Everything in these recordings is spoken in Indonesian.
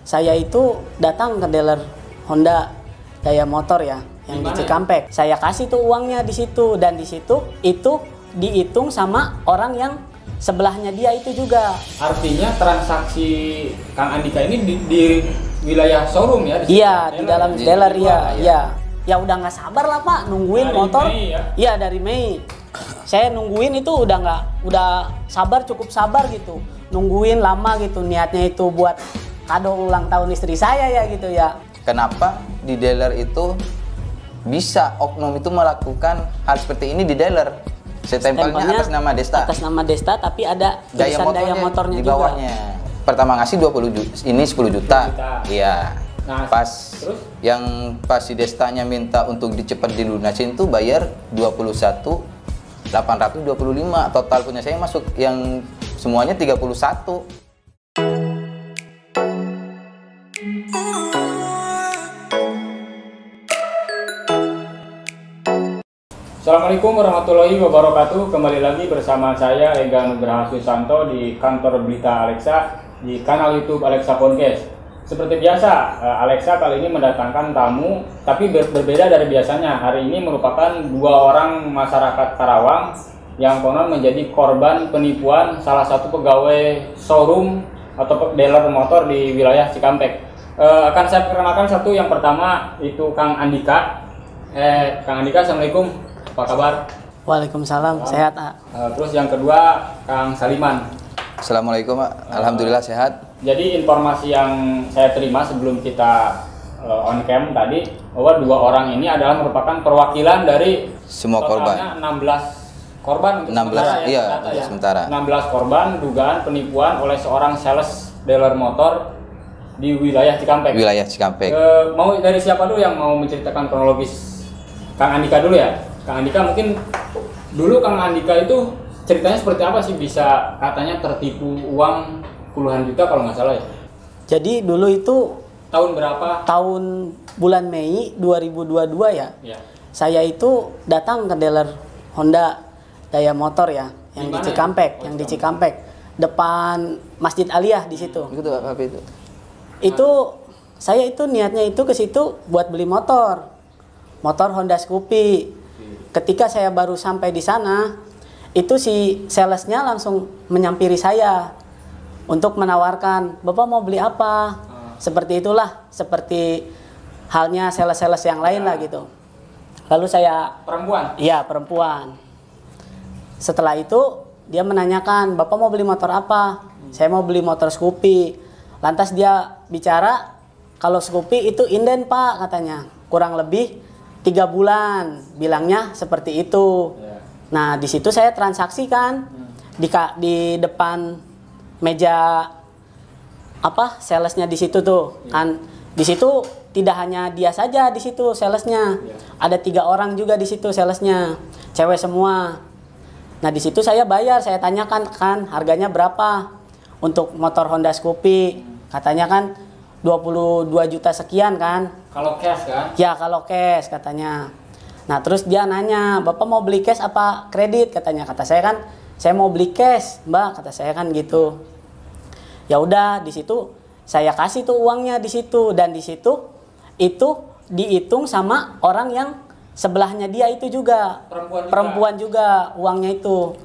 Saya itu datang ke dealer Honda Daya Motor ya, yang di Cikampek. Saya kasih tuh uangnya di situ, dan di situ itu dihitung sama orang yang sebelahnya dia itu juga. Artinya transaksi Kang Andika ini di wilayah showroom ya? Iya, di dalam dealer ya. Ya udah nggak sabar lah Pak, nungguin dari motor. Iya, dari Mei. Saya nungguin itu udah sabar, cukup sabar gitu. Nungguin lama gitu, niatnya itu buat kado ulang tahun istri saya ya gitu ya. Kenapa di dealer itu bisa oknum itu melakukan hal seperti ini di dealer? Stempelnya atas nama Desta. Atas nama Desta, tapi ada tulisan daya motornya di bawahnya. Juga. Pertama ngasih 20 juta, ini 10 juta. Iya. Nah, pas terus? Yang pas si Destanya minta untuk dicepat dilunasin tuh bayar 21.825. Total punya saya masuk yang semuanya 31. Assalamualaikum warahmatullahi wabarakatuh. Kembali lagi bersama saya Ega Nugraha Susanto di kantor berita Alexa di kanal YouTube Alexa Podcast. Seperti biasa, Alexa kali ini mendatangkan tamu, tapi berbeda dari biasanya. Hari ini merupakan dua orang masyarakat Karawang yang konon menjadi korban penipuan salah satu pegawai showroom atau dealer motor di wilayah Cikampek. Akan saya perkenalkan satu, yang pertama itu Kang Andika. Kang Andika, assalamualaikum. Apa kabar? Waalaikumsalam, sehat. Terus yang kedua Kang Saliman. Assalamualaikum, alhamdulillah sehat. Jadi informasi yang saya terima sebelum kita on cam tadi, bahwa dua orang ini adalah merupakan perwakilan dari semua korban. 16 korban untuk 16, iya, untuk sementara. 16 korban dugaan penipuan oleh seorang sales dealer motor di wilayah Cikampek. Wilayah Cikampek. Mau dari siapa dulu yang mau menceritakan kronologis? Kang Andika dulu ya. Kang Andika, mungkin dulu Kang Andika itu ceritanya seperti apa sih bisa katanya tertipu uang puluhan juta kalau nggak salah ya? Jadi dulu itu tahun berapa? Tahun bulan Mei 2022 ya. Saya itu datang ke dealer Honda Daya Motor ya, yang di Cikampek, di Cikampek, depan Masjid Aliyah di situ. Itu apa itu? Itu saya itu niatnya itu ke situ buat beli motor Honda Scoopy. Ketika saya baru sampai di sana, itu si salesnya langsung menyampiri saya untuk menawarkan, "Bapak mau beli apa?" Seperti itulah, seperti halnya sales-sales yang lain lah gitu. Lalu saya... Perempuan? Iya, perempuan. Setelah itu dia menanyakan, "Bapak mau beli motor apa?" Saya mau beli motor Scoopy. Lantas dia bicara, "Kalau Scoopy itu inden Pak," katanya. "Kurang lebih 3 bulan," bilangnya seperti itu. Nah, di situ saya transaksikan di depan meja salesnya di situ tuh. Kan di situ tidak hanya dia saja di situ salesnya. Ada 3 orang juga di situ salesnya. Cewek semua. Nah, di situ saya bayar, saya tanyakan kan harganya berapa untuk motor Honda Scoopy. Katanya kan 22 juta sekian kan. Kalau cash kan? Ya, kalau cash katanya. Nah, terus dia nanya, "Bapak mau beli cash apa kredit?" katanya. Kata saya kan, "Saya mau beli cash, Mbak," kata saya kan gitu. Ya udah, di situ saya kasih tuh uangnya di situ, dan di situ itu dihitung sama orang yang sebelahnya dia itu juga. Perempuan juga uangnya itu.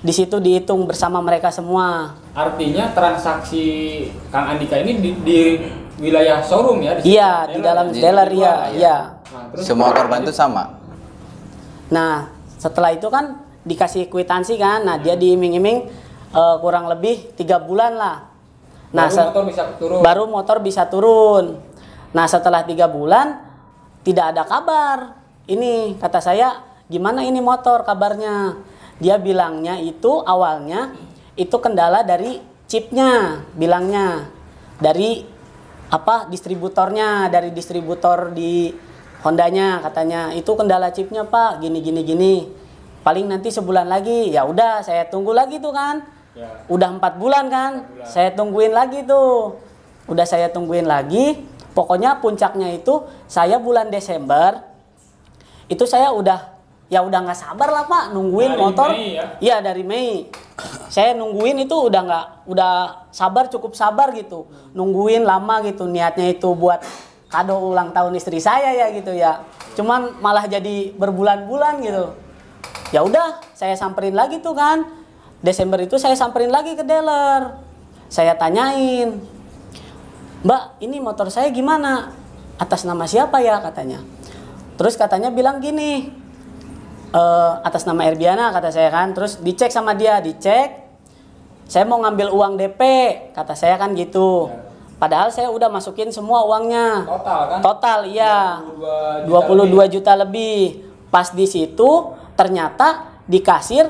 Di situ dihitung bersama mereka semua. Artinya transaksi Kang Andika ini di wilayah showroom ya? Iya, di dalam dealer ya. Nah, semua korban itu sama. Nah, setelah itu kan dikasih kwitansi kan. Nah, dia diiming-iming kurang lebih 3 bulan lah. Nah, baru motor bisa turun. Nah, setelah 3 bulan tidak ada kabar. Ini kata saya, "Gimana ini motor kabarnya?" Dia bilangnya itu awalnya itu kendala dari chipnya, bilangnya dari distributornya, dari distributor di Hondanya katanya. "Itu kendala chipnya Pak, gini. Paling nanti sebulan lagi." Ya udah, saya tunggu lagi tuh kan. Udah 4 bulan kan. Saya tungguin lagi tuh. Udah saya tungguin lagi. Pokoknya puncaknya itu saya bulan Desember. Itu saya udah nggak sabar lah Pak, nungguin dari motor. Iya, dari Mei. saya nungguin itu udah cukup sabar gitu. Nungguin lama gitu, niatnya itu buat kado ulang tahun istri saya ya gitu ya. Cuman malah jadi berbulan-bulan gitu. Ya udah, saya samperin lagi tuh kan. Desember itu saya samperin lagi ke dealer. Saya tanyain, "Mbak, ini motor saya gimana? Atas nama siapa ya?" katanya. Terus katanya bilang gini, atas nama Erbiana kata saya kan. Terus dicek sama dia, saya mau ngambil uang DP kata saya kan gitu. Padahal saya udah masukin semua uangnya. Total kan? Total iya. 22 juta lebih. Pas di situ ternyata di kasir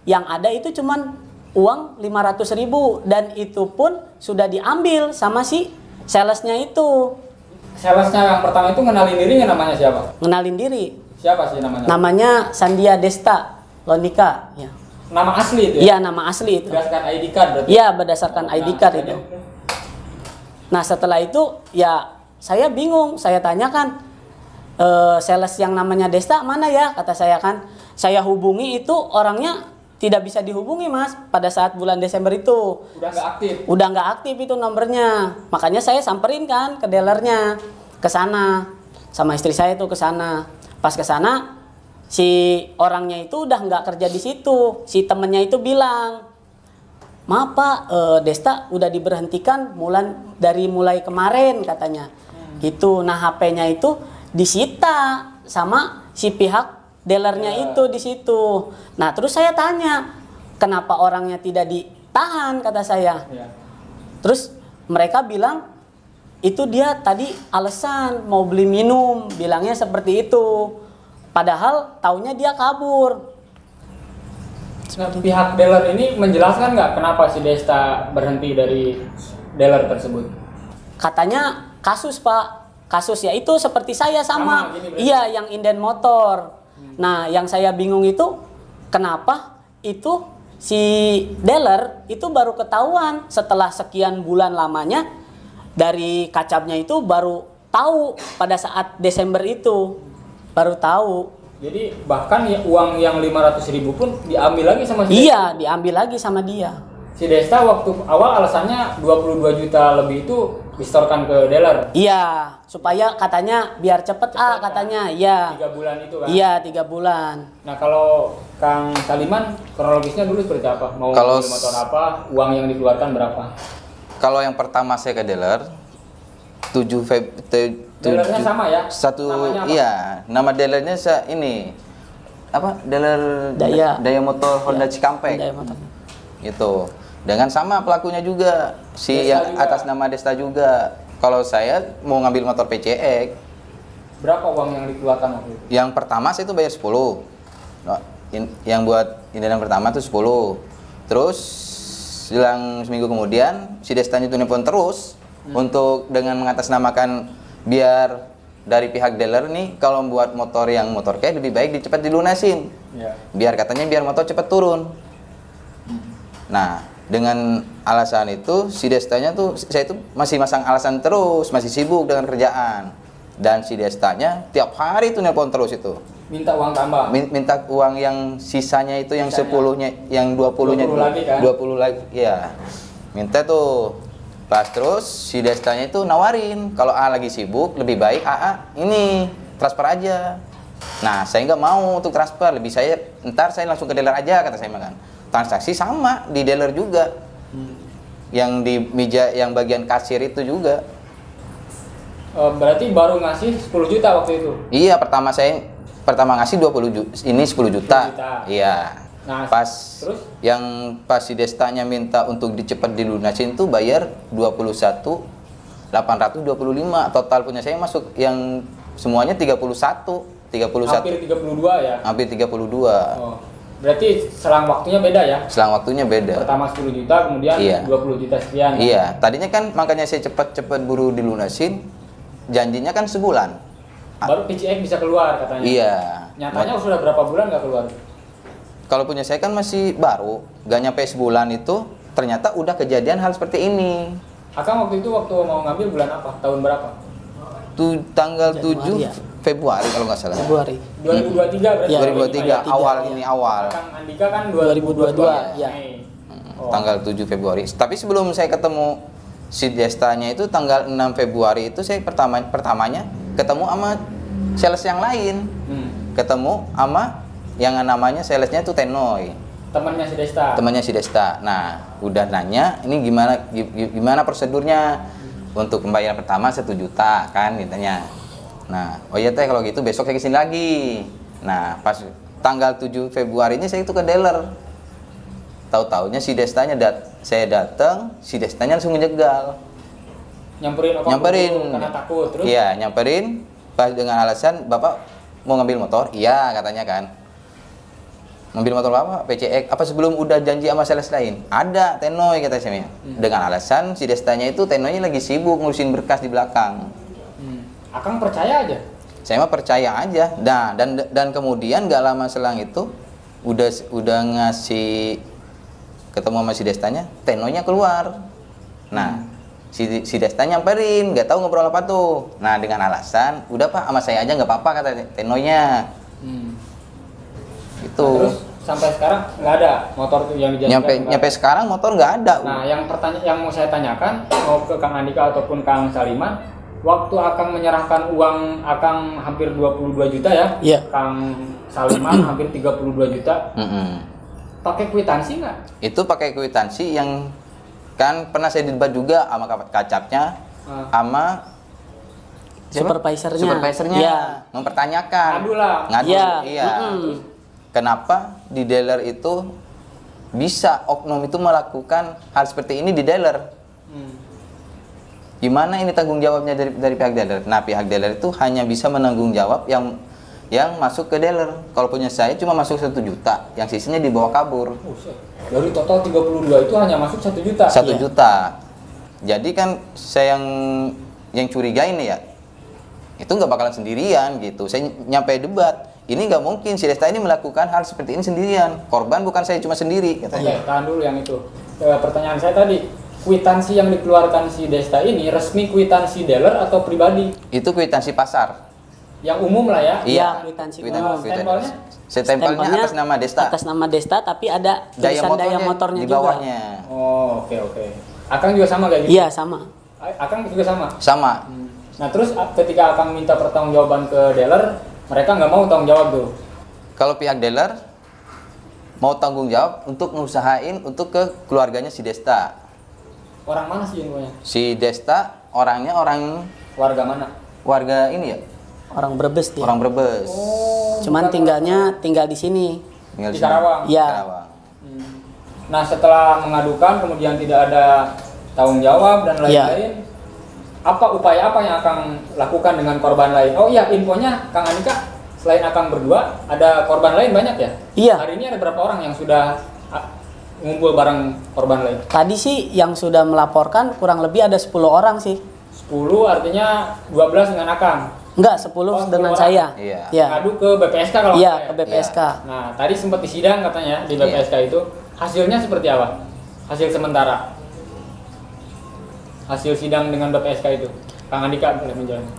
yang ada itu cuman uang 500.000 dan itu pun sudah diambil sama si salesnya itu. Salesnya yang pertama itu ngenalin dirinya, namanya siapa? Ngenalin diri. Siapa sih namanya? Namanya Sandia Desta Lonika. Ya. Nama asli itu ya? Iya, nama asli itu. Berdasarkan ID card berarti? Iya, berdasarkan ID card itu. Nah, setelah itu ya saya bingung. Saya tanyakan, sales yang namanya Desta mana ya? Kata saya kan. Saya hubungi itu orangnya tidak bisa dihubungi, Mas, pada saat bulan Desember itu. Udah nggak aktif? Udah nggak aktif itu nomornya. Makanya saya samperin kan ke dealernya, ke sana. Sama istri saya itu ke sana. Pas ke sana, si orangnya itu udah nggak kerja di situ. Si temennya itu bilang, "Maaf Pak, Desta udah diberhentikan dari mulai kemarin," katanya. Gitu. Nah, HP-nya itu disita sama si pihak dealernya itu di situ. Nah, terus saya tanya, "Kenapa orangnya tidak ditahan?" kata saya. Terus mereka bilang, "Itu dia tadi alasan mau beli minum," bilangnya seperti itu. Padahal taunya dia kabur. Nah, pihak dealer ini menjelaskan nggak kenapa si Desta berhenti dari dealer tersebut? Katanya kasus, Pak. Kasus ya itu seperti saya sama. Iya, yang inden motor. Nah, yang saya bingung itu kenapa itu si dealer itu baru ketahuan setelah sekian bulan lamanya dari kacapnya itu baru tahu pada saat Desember itu. Baru tahu. Jadi bahkan ya, uang yang 500.000 pun diambil lagi sama si Desta? Iya, diambil lagi sama dia. Si Desta waktu awal alasannya 22 juta lebih itu distorkan ke dealer? Iya, supaya katanya biar cepet katanya. Iya. 3 bulan itu kan? Iya, 3 bulan. Nah, kalau Kang Saliman kronologisnya dulu seperti apa? Mau beli motor apa? Uang yang dikeluarkan berapa? Kalau yang pertama saya ke dealer, dealernya sama ya? Namanya apa? Iya, nama dealernya ini apa? Dealer Daya Motor Honda Cikampek. Daya Motor. Itu. Dengan sama pelakunya juga, si Desta yang juga. atas nama Desta juga. Kalau saya mau ngambil motor PCX, berapa uang yang dikeluarkan waktu itu? yang pertama saya itu bayar 10. Nah, yang buat yang pertama itu 10. Terus selang seminggu kemudian si Destanya itu nelpon terus untuk dengan mengatasnamakan biar dari pihak dealer nih kalau buat motor yang motor kayak lebih baik cepat dilunasin. Biar katanya biar motor cepat turun. Nah, dengan alasan itu si Destanya tuh saya itu masih masang alasan terus, masih sibuk dengan kerjaan. Dan si Destanya tiap hari tuh nelpon terus itu. Minta uang tambah. Minta uang yang sisanya itu yang 10-nya, yang 20-nya 20 lagi kan? 20 lagi. Ya. Minta tuh. Pas terus si Destanya itu nawarin kalau A lagi sibuk lebih baik AA ini transfer aja. Nah, saya nggak mau untuk transfer, lebih ntar saya langsung ke dealer aja kata saya makan. Transaksi sama di dealer juga. Yang di meja yang bagian kasir itu juga. Berarti baru ngasih 10 juta waktu itu? Iya, pertama ngasih 20 juta, ini 10 juta. Iya. Nah, terus yang pas si Destanya minta untuk dicepat dilunasin tuh bayar 21.825. Total punya saya masuk yang semuanya 31. Hampir 32 ya? Hampir 32. Oh. Berarti selang waktunya beda ya? Selang waktunya beda. Pertama 10 juta, kemudian 20 juta sekian. Iya, tadinya kan makanya saya cepat-cepat buru dilunasin. Janjinya kan sebulan. Baru PCX bisa keluar katanya. Iya. Nyatanya sudah berapa bulan nggak keluar? Kalau punya saya kan masih baru, nggak nyampe sebulan itu ternyata udah kejadian hal seperti ini. Akang waktu itu mau ngambil bulan apa? Tahun berapa? Tanggal Januari 7 ya? Februari kalau nggak salah. Februari. 2023 berarti. Ya, 2023 awal ya. ini awal. Akang Andika kan 2022 ya. tanggal 7 Februari. Tapi sebelum saya ketemu si Destanya itu tanggal 6 Februari itu saya pertamanya ketemu sama sales yang lain. Ketemu sama yang namanya salesnya itu Tenoy. Temannya si Desta. Temannya si Desta. Nah, udah nanya ini gimana prosedurnya untuk pembayaran pertama 1 juta kan ditanya. Nah, oh iya teh kalau gitu besok saya kesini lagi. Nah, pas tanggal 7 Februari ini saya itu ke dealer. Tahu-taunya si Destanya saya datang, si Destanya langsung menjegal. Nyamperin karena takut terus. Iya, nyamperin pas dengan alasan Bapak mau ngambil motor. Iya, katanya kan. Ngambil motor apa? PCX. Apa sebelum udah janji sama sales lain? Ada Tenoy kata saya. Dengan alasan si Destanya itu Tenoynya lagi sibuk ngurusin berkas di belakang. Akang percaya aja. Saya mah percaya aja. Nah, dan kemudian gak lama selang itu udah ngasih ketemu sama si Destanya, Tenoynya keluar. Nah, si Desta nyamperin, nggak tahu ngobrol apa tuh. Nah, dengan alasan, udah Pak, sama saya aja nggak apa-apa kata Tenoynya. Itu. Nah, terus sampai sekarang nggak ada motor tuh yang dijanjikan. Nyampe sekarang motor nggak ada. Nah, yang mau saya tanyakan, mau ke Kang Andika ataupun Kang Saliman, waktu Akang menyerahkan uang Akang hampir 22 juta ya? Iya. Kang Saliman hampir 32 juta. Pakai kwitansi nggak? Itu pakai kwitansi yang kan pernah saya debat juga sama kacapnya, sama supervisornya, ya. mempertanyakan. Ngadu, ya. Iya. Kenapa di dealer itu bisa oknum itu melakukan hal seperti ini di dealer? Gimana ini tanggung jawabnya dari pihak dealer? Nah, pihak dealer itu hanya bisa menanggung jawab yang masuk ke dealer. Kalau punya saya cuma masuk 1 juta, yang sisanya dibawa kabur. Dari total 32 itu hanya masuk 1 juta. 1 juta. Jadi kan saya yang curigain ya, itu nggak bakalan sendirian gitu. Saya nyampe debat, ini nggak mungkin si Desta ini melakukan hal seperti ini sendirian. Korban bukan saya cuma sendiri katanya. Oke, tahan dulu yang itu. Pertanyaan saya tadi, kwitansi yang dikeluarkan si Desta ini resmi kwitansi dealer atau pribadi? Itu kwitansi pasar. Yang umum lah ya? Iya, kwitansi. Stempelnya? Stempelnya atas nama Desta. Atas nama Desta, tapi ada tulisan daya motornya di bawahnya. juga. Oh, oke. Akang juga sama kayak gitu? Iya, sama. Akang juga sama? Sama. Nah, terus ketika Akang minta pertanggungjawaban ke dealer, mereka nggak mau tanggung jawab tuh? Kalau pihak dealer mau tanggung jawab untuk ngusahain untuk ke keluarganya si Desta. Orang mana sih infonya? Si Desta orangnya orang Warga mana? warga ini ya? Orang Brebes dia. Orang Brebes. Cuman tinggal di sini. Tinggal Di Karawang? Iya. Karawang. Nah, setelah mengadukan kemudian tidak ada tanggung jawab dan lain-lain, apa upaya apa yang Akang lakukan dengan korban lain? Oh iya, infonya Kang Andika, selain Akang berdua, ada korban lain banyak ya? Iya. Hari ini ada berapa orang yang sudah ngumpul bareng korban lain? Tadi sih yang sudah melaporkan kurang lebih ada 10 orang sih. 10 artinya 12 dengan Akang? Enggak, 10 dengan orang. saya. Iya. Ya. Ngadu ke BPSK kalau Iya, nggak ke salah ya? BPSK. Nah, tadi sempat disidang katanya di BPSK itu. Hasilnya seperti apa? Hasil sementara. Hasil sidang dengan BPSK itu. Kang Andika boleh menjelaskan.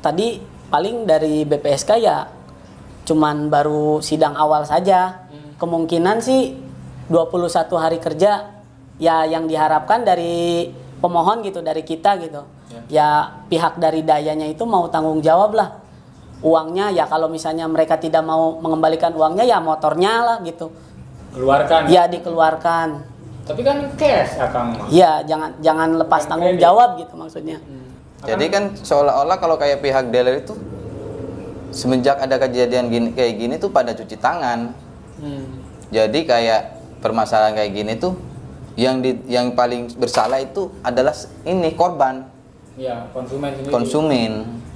Tadi paling dari BPSK ya cuman baru sidang awal saja. Kemungkinan sih 21 hari kerja ya yang diharapkan dari pemohon gitu, dari kita gitu. Ya pihak dari dayanya itu mau tanggung jawab lah. Uangnya ya kalau misalnya mereka tidak mau mengembalikan uangnya ya motornya lah gitu. Keluarkan. Ya dikeluarkan. Tapi kan cash Akang. Ya jangan lepas tanggung jawab gitu maksudnya. Jadi kan seolah-olah kalau kayak pihak dealer itu semenjak ada kejadian kayak gini tuh pada cuci tangan. Jadi kayak permasalahan kayak gini tuh yang paling bersalah itu adalah ini korban. Ya, konsumen sendiri. Konsumen.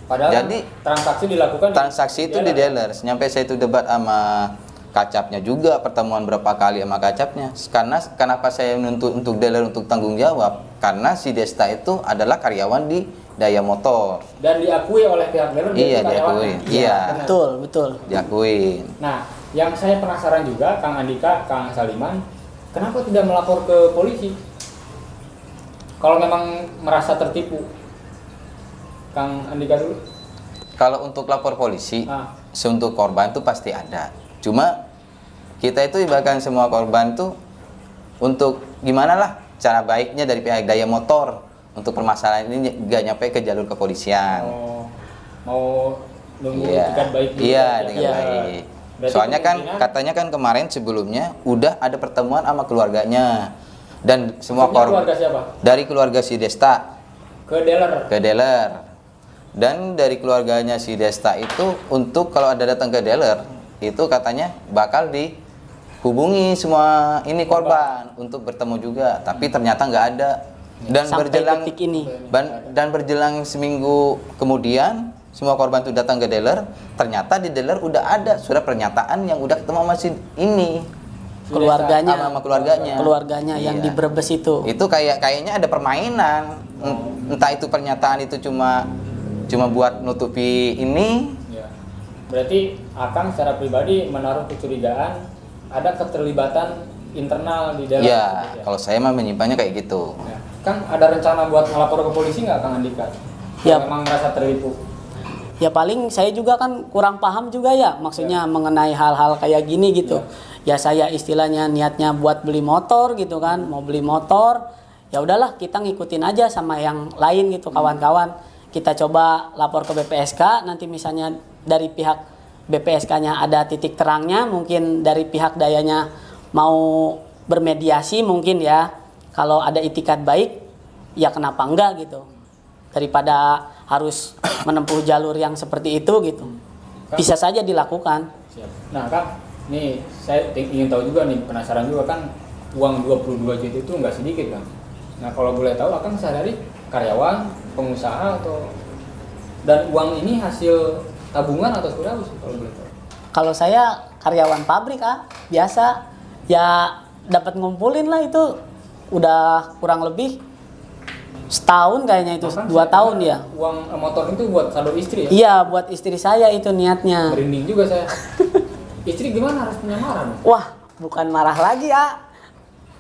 Padahal jadi transaksi dilakukan transaksi itu di dealer. Nyampe saya itu debat sama kacapnya juga, pertemuan berapa kali sama kacapnya. Karena kenapa saya menuntut untuk dealer untuk tanggung jawab? Karena si Desta itu adalah karyawan di Daya Motor. Dan diakui oleh pihak dealer. Iya, diakui. Iya. Betul. Diakui. Nah, yang saya penasaran juga, Kang Andika, Kang Saliman, kenapa tidak melapor ke polisi? Kalau memang merasa tertipu. Kang Andika dulu. Kalau untuk lapor polisi, untuk korban itu pasti ada. Cuma kita itu bahkan semua korban tuh untuk gimana lah cara baiknya dari pihak Daya Motor untuk permasalahan ini nggak nyampe ke jalur kepolisian. Mau nunggu etikat baik dulu. Iya, etikat baik. Berarti Soalnya kan katanya kan kemarin sebelumnya udah ada pertemuan sama keluarganya dan semua korban keluarga siapa? Dari keluarga si Desta Ke dealer. Dan dari keluarganya si Desta itu untuk kalau ada datang ke dealer itu katanya bakal dihubungi semua ini korban untuk bertemu juga, tapi ternyata nggak ada. Dan berjelang seminggu kemudian semua korban itu datang ke dealer, ternyata di dealer udah ada surat pernyataan yang udah ketemu sama si ini keluarganya yang di Brebes itu kayaknya ada permainan. Entah itu pernyataan itu cuma buat nutupi ini ya. Berarti Akang secara pribadi menaruh kecurigaan ada keterlibatan internal di dalam ya, kalau saya mah menyimpannya kayak gitu ya. Kang ada rencana buat ngelapor ke polisi nggak Kang Andika? Ya, memang merasa tertipu. Ya paling saya juga kan kurang paham juga ya maksudnya mengenai hal-hal kayak gini gitu. Ya saya istilahnya niatnya buat beli motor gitu kan, mau beli motor. Ya udahlah kita ngikutin aja sama yang lain gitu kawan-kawan. Kita coba lapor ke BPSK, nanti misalnya dari pihak BPSK-nya ada titik terangnya, mungkin dari pihak Dayanya mau bermediasi mungkin ya. Kalau ada itikat baik, ya kenapa enggak gitu. Daripada harus menempuh jalur yang seperti itu gitu. Bisa saja dilakukan. Siap. Nah Kang, nih saya ingin tahu juga nih, penasaran juga kan uang 22 juta itu nggak sedikit kan. Nah kalau boleh tahu Akang sehari-hari karyawan, pengusaha atau dan uang ini hasil tabungan atau berapa sih kalau boleh tahu? Kalau saya karyawan pabrik biasa ya dapat ngumpulin lah itu udah kurang lebih setahun kayaknya itu, 2 tahun ya. Uang motor itu buat saldo istri ya? Iya, buat istri saya itu niatnya. Merinding juga saya. Istri gimana harus punya marah? Wah, bukan marah lagi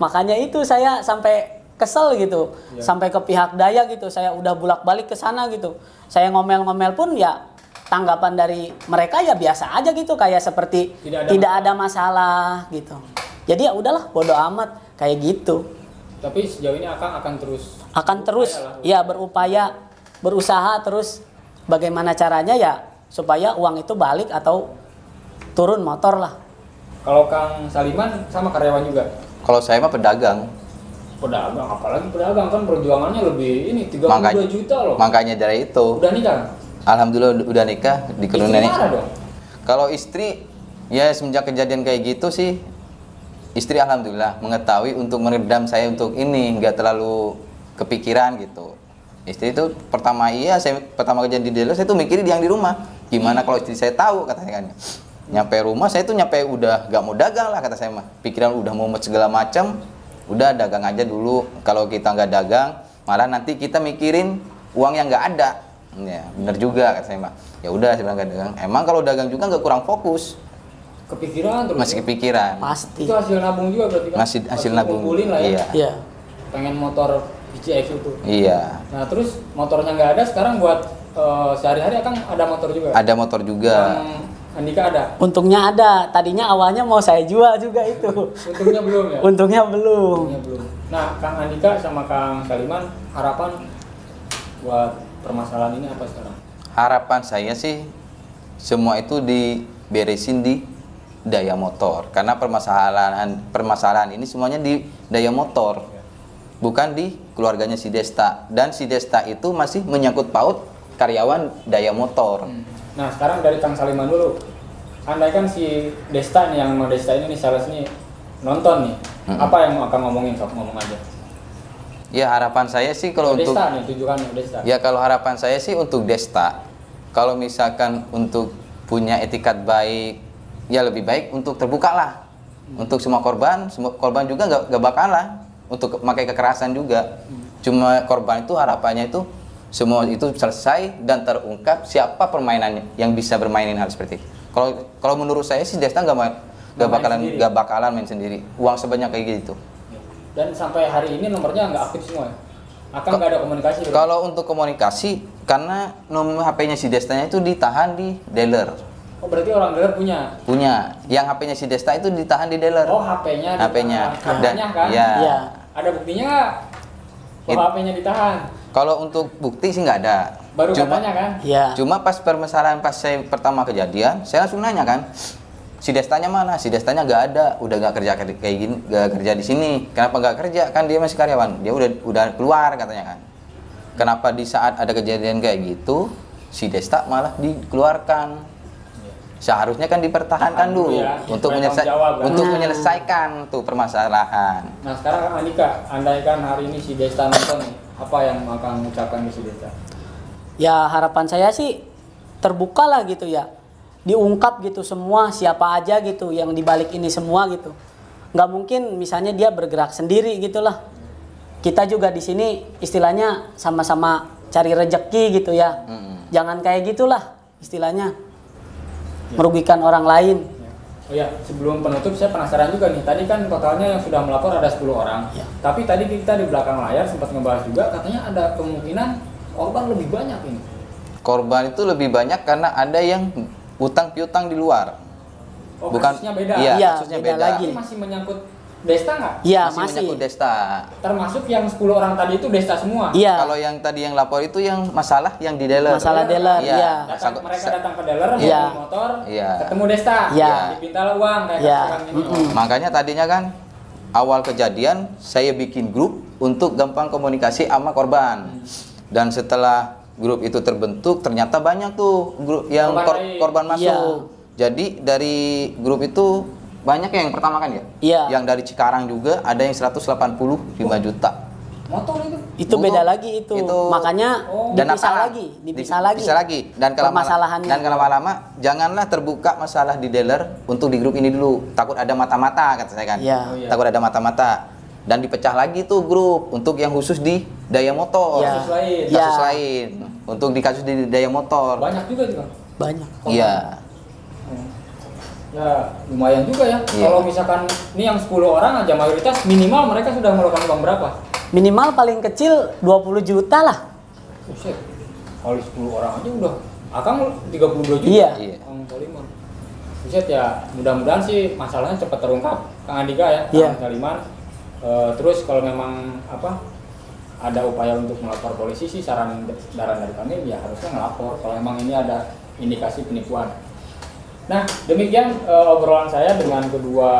makanya itu saya sampai kesel gitu, ya. Sampai ke pihak Daya gitu, saya udah bolak-balik ke sana gitu. Saya ngomel-ngomel pun ya tanggapan dari mereka ya biasa aja gitu, kayak seperti tidak ada masalah gitu. Jadi ya udahlah, bodo amat kayak gitu. Tapi sejauh ini akan terus ya berupaya, berusaha terus bagaimana caranya ya supaya uang itu balik atau turun motor lah. Kalau Kang Saliman sama karyawan juga? Kalau saya mah pedagang, apalagi pedagang kan perjuangannya lebih ini 32 juta loh. Makanya dari itu. Udah nikah? Alhamdulillah udah nikah, dikerunai. Istri marah dong? Kalau istri ya semenjak kejadian kayak gitu sih, istri alhamdulillah mengetahui untuk meredam saya untuk ini, nggak terlalu kepikiran gitu. Istri itu saya pertama kerja di dealer, saya tuh mikirin yang di rumah. Gimana kalau istri saya tahu, katanya kan. Nyampe rumah saya tuh udah nggak mau dagang lah, kata saya mah. Pikiran udah mau segala macam, udah dagang aja dulu. Kalau kita nggak dagang, malah nanti kita mikirin uang yang nggak ada. Ya bener juga, kata saya mah. Ya udah saya bilang nggak dagang. Emang kalau dagang juga nggak kurang fokus. Kepikiran terus? Masih kepikiran. Pasti. Itu hasil nabung juga berarti kan? Masih hasil nabung. Kumpulin lah ya? Iya. Pengen motor PCX itu? Iya. Nah terus motornya nggak ada, sekarang buat sehari-hari Akang ada motor juga? Ada motor juga. Yang Andika ada? Untungnya ada. Tadinya awalnya mau saya jual juga itu. Untungnya belum ya? Untungnya belum. Nah Kang Andika sama Kang Saliman, harapan buat permasalahan ini apa sekarang? Harapan saya sih semua itu diberesin di Daya Motor, karena permasalahan ini semuanya di Daya Motor, bukan di keluarganya si Desta. Dan si Desta itu masih menyangkut paut karyawan Daya Motor. Nah sekarang dari Kang Saliman dulu, andai kan si Desta nih, yang mau Desta ini nih, sales nih nonton nih, apa yang mau Akang ngomongin, sok ngomong aja. Ya harapan saya sih kalau untuk Desta nih, tujuannya Desta. Ya kalau harapan saya sih untuk Desta, kalau misalkan untuk punya etikat baik, ya lebih baik untuk terbuka lah. Untuk semua korban juga nggak bakalan untuk memakai kekerasan juga. Cuma korban itu harapannya itu semua itu selesai dan terungkap siapa permainannya yang bisa bermainin hal seperti itu. Kalau menurut saya sih Desta nggak bakalan main sendiri. Uang sebanyak kayak gitu. Dan sampai hari ini nomornya nggak aktif semua ya? Akang nggak ada komunikasi? Kalau untuk komunikasi, karena nomor HP-nya si Destanya itu ditahan di dealer. Oh berarti orang dealer punya? Punya. Yang HP-nya si Desta itu ditahan di dealer. Oh HP-nya HP-nya. Katanya kan? Iya. Iya. Ada buktinya nggak? Bahwa HP-nya ditahan? Kalau untuk bukti sih nggak ada. Baru katanya kan? Iya. Cuma pas permasalahan pas saya pertama kejadian, saya langsung nanya kan, si Destanya mana? Si Destanya nggak ada, udah nggak kerja kayak gini, nggak kerja di sini. Kenapa nggak kerja? Kan dia masih karyawan. Dia udah keluar katanya kan. Kenapa di saat ada kejadian kayak gitu, si Desta malah dikeluarkan? Seharusnya kan dipertahankan dulu ya, untuk kan? untuk menyelesaikan tuh permasalahan. Nah sekarang Kang Andika, andaikan hari ini si Desta nonton nih, apa yang akan mengucapkan ke si Desta? Ya harapan saya sih terbuka lah gitu ya, diungkap gitu semua siapa aja gitu yang dibalik ini semua gitu. Nggak mungkin misalnya dia bergerak sendiri gitulah. Kita juga di sini istilahnya sama-sama cari rejeki gitu ya. Jangan kayak gitulah istilahnya. Merugikan orang lain. Oh ya, sebelum penutup saya penasaran juga nih. Tadi kan totalnya yang sudah melapor ada 10 orang. Ya. Tapi tadi kita di belakang layar sempat ngebahas juga katanya ada kemungkinan korban lebih banyak ini. Korban itu lebih banyak karena ada yang utang piutang di luar. Oh, Bukan, kasusnya beda. Iya, kasusnya beda beda. lagi. Ini masih menyangkut Desta nggak? Iya, menyangkut masih. Desta. Termasuk yang 10 orang tadi itu Desta semua. Iya. Kalau yang tadi yang lapor itu yang masalah yang di dealer. Masalah dealer, Iya. iya. Mereka datang ke dealer, Iya. bawa motor, Iya. ketemu Desta, Iya. dipintalah uang kayak Iya. kasus ini. Makanya tadinya kan awal kejadian saya bikin grup untuk gampang komunikasi sama korban. Dan setelah grup itu terbentuk ternyata banyak tuh grup yang korban masuk. Jadi dari grup itu banyak yang pertama kan ya? Iya. Yang dari Cikarang juga ada yang 185 juta. Motor itu. Itu beda lagi itu. Makanya Dan dipisah apa? lagi, dipisah lagi. Bisa lagi. Dan kalau permasalahannya. dan kalau lama-lama janganlah terbuka masalah di dealer untuk di grup ini dulu. Takut ada mata-mata kata saya kan. Iya. Oh, iya. Takut ada mata-mata. Dan dipecah lagi tuh grup untuk yang khusus di daya motor. Iya. Kasus lain. Iya. Kasus lain. Untuk di kasus di daya motor. Banyak juga itu kan. Banyak. Iya. Ya lumayan juga ya. Iya. Kalau misalkan ini yang 10 orang aja mayoritas minimal mereka sudah melakukan uang berapa? Minimal paling kecil 20 juta lah. Buset. Kalau 10 orang aja udah Akang 32 juta. Iya. Kang Saliman. Buset ya, mudah-mudahan sih masalahnya cepat terungkap. Kang Andika ya, Iya. Kang Saliman. Terus kalau memang ada upaya untuk melapor polisi sih saran dari kami ya harusnya ngelapor kalau memang ini ada indikasi penipuan. Nah, demikian obrolan saya dengan kedua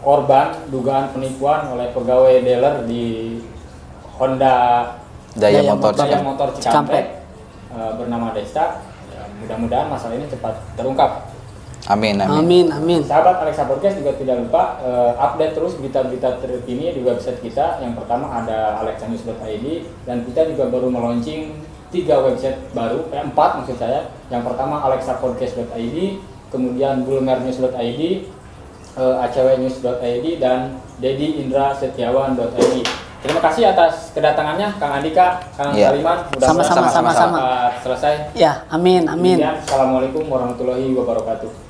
korban dugaan penipuan oleh pegawai dealer di Honda Daya motor. Cikampek bernama Desta. Ya, mudah-mudahan masalah ini cepat terungkap. Amin, amin. Amin, amin. Sahabat Alexa Podcast juga tidak lupa update terus berita-berita terkini di website kita. Yang pertama ada alexanews.id dan kita juga baru meluncing 3 website baru, 4 maksud saya. Yang pertama alexapodcast.id, kemudian bulmernews.id, acwnews.id dan dediindrasetiawan.id. Terima kasih atas kedatangannya Kang Andika, Kang Saliman. Sama-sama. Selesai. Ya, amin, amin. Assalamualaikum warahmatullahi wabarakatuh.